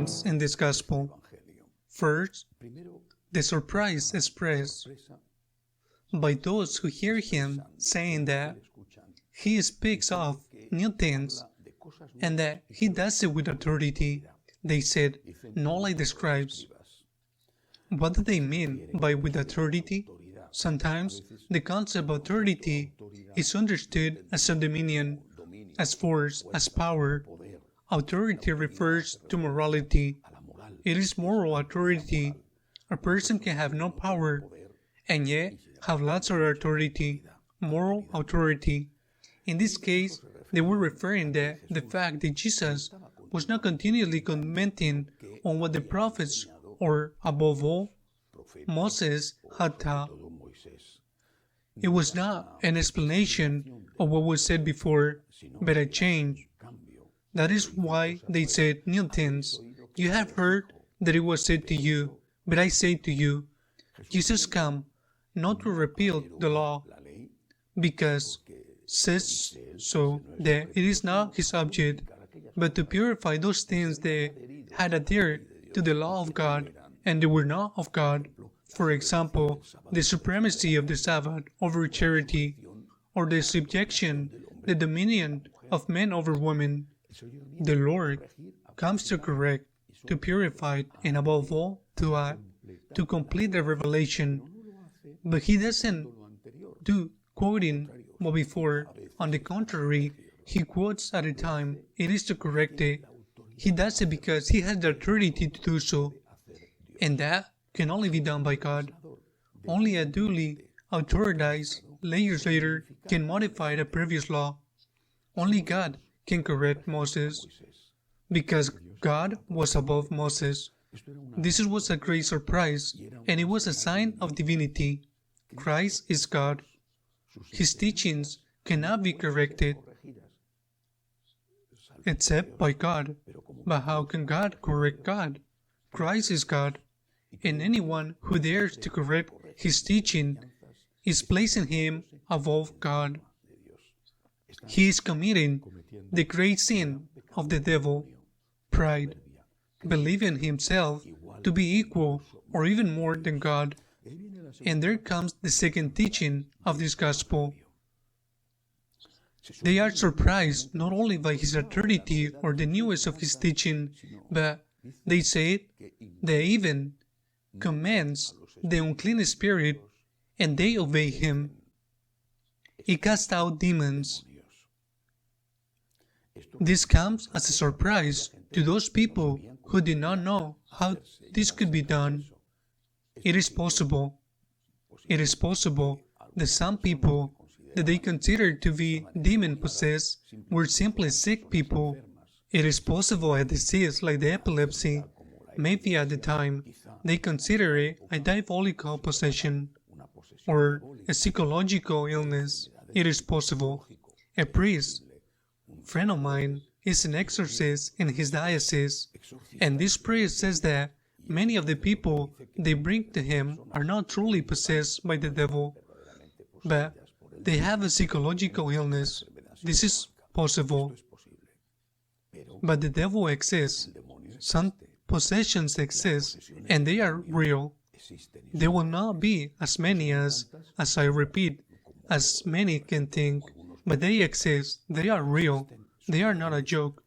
things in this gospel. First, the surprise expressed by those who hear him saying that he speaks of new things and that he does it with authority. They said, not like the scribes. What do they mean by with authority? Sometimes the concept of authority is understood as a dominion, as force, as power. Authority refers to morality. It is moral authority. A person can have no power and yet have lots of authority, moral authority. In this case, they were referring to the fact that Jesus was not continually commenting on what the prophets, or above all, Moses had taught. It was not an explanation of what was said before, but a change. That is why they said new things. You have heard that it was said to you, but I say to you, Jesus came not to repeal the law, because says so that it is not his object, but to purify those things that had adhered to the law of God and they were not of God. For example, the supremacy of the Sabbath over charity, or the subjection, the dominion of men over women. The Lord comes to correct, to purify, and above all, to add, to complete the revelation. But he doesn't do quoting what before. On the contrary, he quotes at a time. It is to correct it. He does it because he has the authority to do so. And that can only be done by God. Only a duly authorized legislator can modify the previous law. Only God can correct Moses, because God was above Moses. This was a great surprise, and it was a sign of divinity. Christ is God. His teachings cannot be corrected except by God. But how can God correct God? Christ is God, and anyone who dares to correct his teaching is placing him above God. He is committing the great sin of the devil, pride, believing himself to be equal or even more than God. And there comes the second teaching of this gospel. They are surprised not only by his authority or the newness of his teaching, but they say that even commands the unclean spirit, and they obey him. He casts out demons. This comes as a surprise to those people who did not know how this could be done. It is possible that some people that they considered to be demon-possessed were simply sick people. It is possible a disease like the epilepsy, maybe at the time, they consider it a diabolical possession or a psychological illness. It is possible. A priest, friend of mine, is an exorcist in his diocese, and this priest says that many of the people they bring to him are not truly possessed by the devil, but they have a psychological illness. This is possible. But the devil exists. Some possessions exist, and they are real. There will not be as many as I repeat, as many can think, but they exist. They are real. They are not a joke.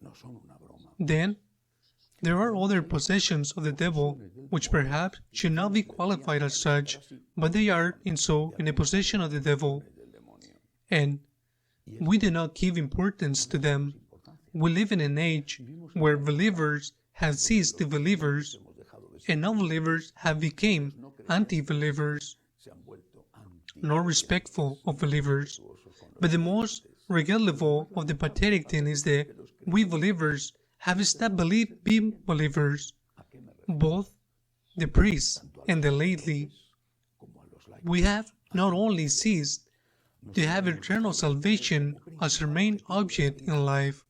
Then, there are other possessions of the devil, which perhaps should not be qualified as such, but they are in a possession of the devil. And we do not give importance to them. We live in an age where believers have ceased to be believers, and non-believers have become anti-believers, not respectful of believers. But the most regrettable of the pathetic thing is that we believers have stopped being believers, both the priests and the laity. We have not only ceased to have eternal salvation as our main object in life,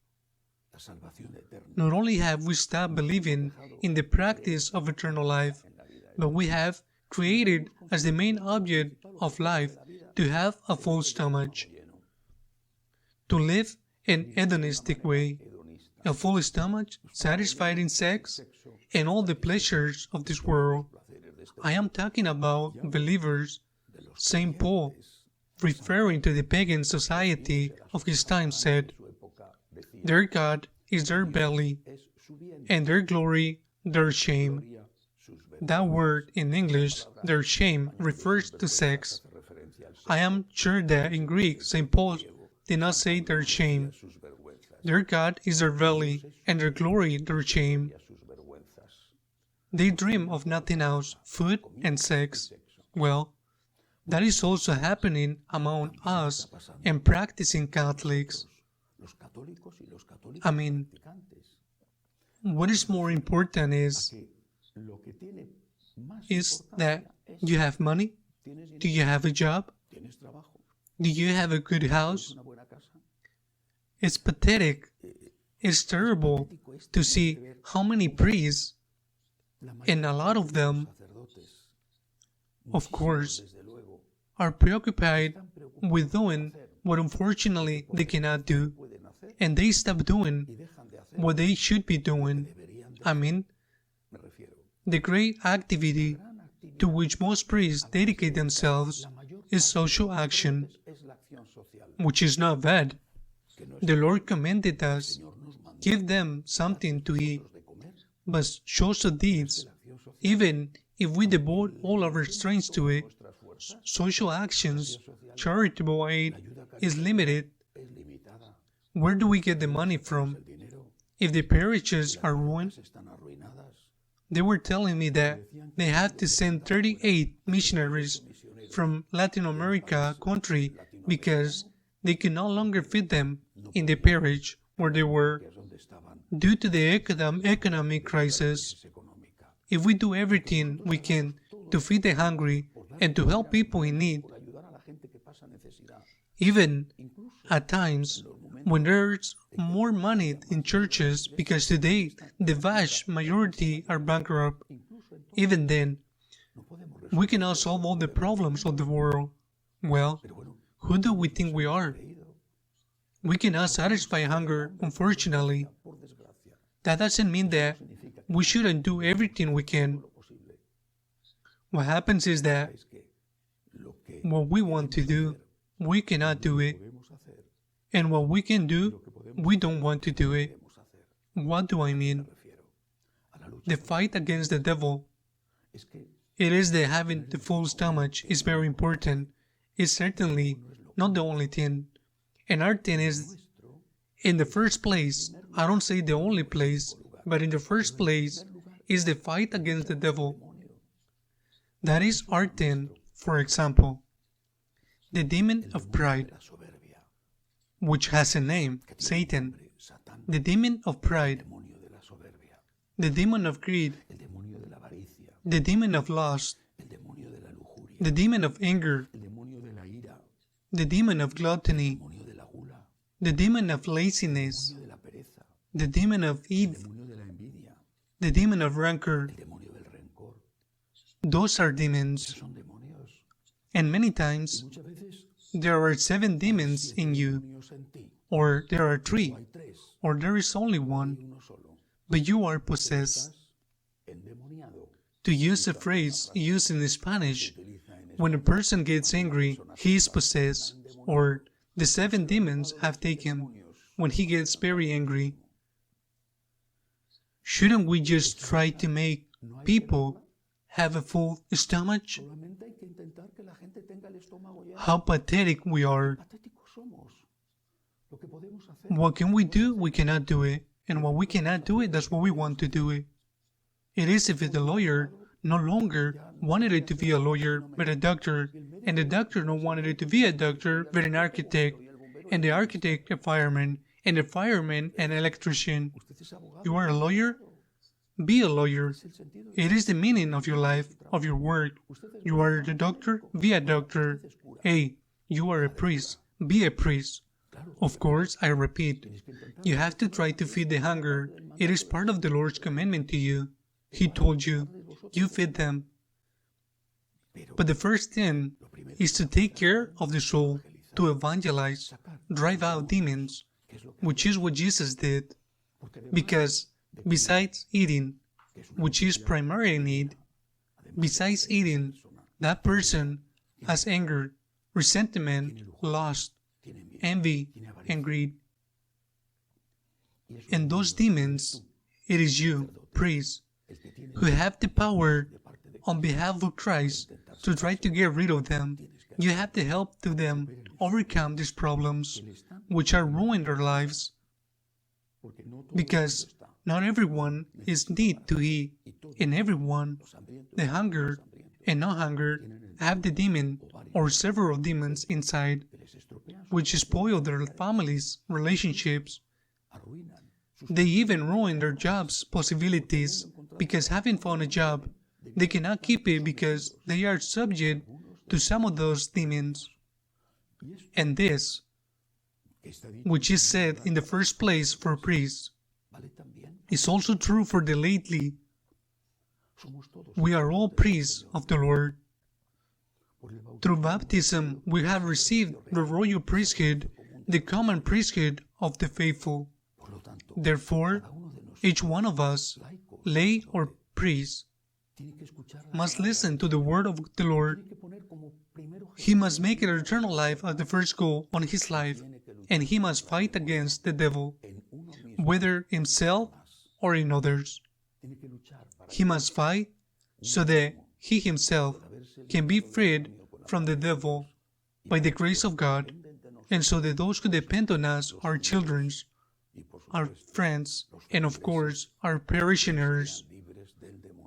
not only have we stopped believing in the practice of eternal life, but we have created as the main object of life to have a full stomach, to live an hedonistic way, a full stomach, satisfied in sex, and all the pleasures of this world. I am talking about believers. St. Paul, referring to the pagan society of his time, said, "Their God is their belly, and their glory their shame." That word in English, their shame, refers to sex. I am sure that in Greek, St. Paul did not say their shame. Their God is their belly, and their glory their shame. They dream of nothing else, food and sex. Well, that is also happening among us and practicing Catholics. I mean, what is more important is that you have money? Do you have a job? Do you have a good house? It's pathetic. It's terrible to see how many priests, and a lot of them, of course, are preoccupied with doing what unfortunately they cannot do, and they stop doing what they should be doing. I mean, the great activity to which most priests dedicate themselves is social action, which is not bad. The Lord commanded us, give them something to eat, but social deeds, even if we devote all our strength to it, social actions, charitable aid, is limited. Where do we get the money from? If the parishes are ruined, they were telling me that they had to send 38 missionaries from Latin America country because they could no longer feed them in the parish where they were due to the economic crisis. If we do everything we can to feed the hungry and to help people in need, even at times when there's more money in churches, because today the vast majority are bankrupt, even then, we cannot solve all the problems of the world. Well, who do we think we are? We cannot satisfy hunger, unfortunately. That doesn't mean that we shouldn't do everything we can. What happens is that what we want to do, we cannot do it. And what we can do, we don't want to do it. What do I mean? The fight against the devil. It is that having the full stomach is very important. It's certainly not the only thing. And our thing is, in the first place, I don't say the only place, but in the first place is the fight against the devil. That is our thing. For example, the demon of pride, which has a name, Satan, the demon of pride, the demon of greed, the demon of lust, the demon of anger, the demon of gluttony, the demon of laziness, the demon of evil, the demon of rancor. Those are demons. And many times, there are 7 demons in you, or there are 3, or there is only one, but you are possessed. To use a phrase used in Spanish, when a person gets angry, he is possessed, or the 7 demons have taken him when he gets very angry. Shouldn't we just try to make people have a full stomach? How pathetic we are. What can we do? We cannot do it. And what we cannot do it, that's what we want to do it. It is if the lawyer no longer wanted it to be a lawyer, but a doctor, and the doctor no wanted it to be a doctor, but an architect, and the architect a fireman, and the fireman an electrician. You are a lawyer? Be a lawyer. It is the meaning of your life, of your work. You are the doctor? Be a doctor. Hey, you are a priest. Be a priest. Of course, I repeat, you have to try to feed the hunger. It is part of the Lord's commandment to you. He told you, you feed them. But the first thing is to take care of the soul, to evangelize, drive out demons, which is what Jesus did. Because besides eating, which is primary need, besides eating, that person has anger, resentment, lust, envy, and greed. And those demons, it is you, priests, who have the power on behalf of Christ to try to get rid of them. You have to help to them overcome these problems, which are ruining their lives. Because not everyone is need to eat, and everyone, the hunger and no hunger, have the demon or several demons inside, which spoil their families' relationships. They even ruin their jobs' possibilities, because having found a job, they cannot keep it because they are subject to some of those demons. And this, which is said in the first place for priests, is also true for the laity. We are all priests of the Lord. Through baptism, we have received the royal priesthood, the common priesthood of the faithful. Therefore, each one of us, lay or priest, must listen to the word of the Lord. He must make eternal life as the first goal on his life, and he must fight against the devil, whether himself or in others. He must fight so that he himself can be freed from the devil by the grace of God, and so that those who depend on us, our children, our friends, and of course our parishioners,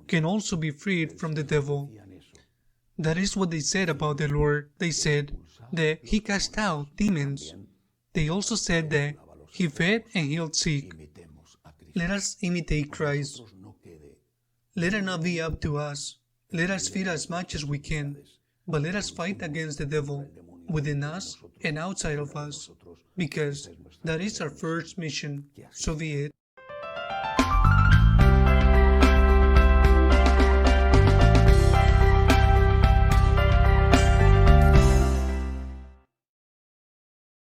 can also be freed from the devil. That is what they said about the Lord. They said that he cast out demons. They also said that he fed and healed sick. Let us imitate Christ. Let it not be up to us. Let us feed as much as we can, but let us fight against the devil within us and outside of us, because that is our first mission. So be it.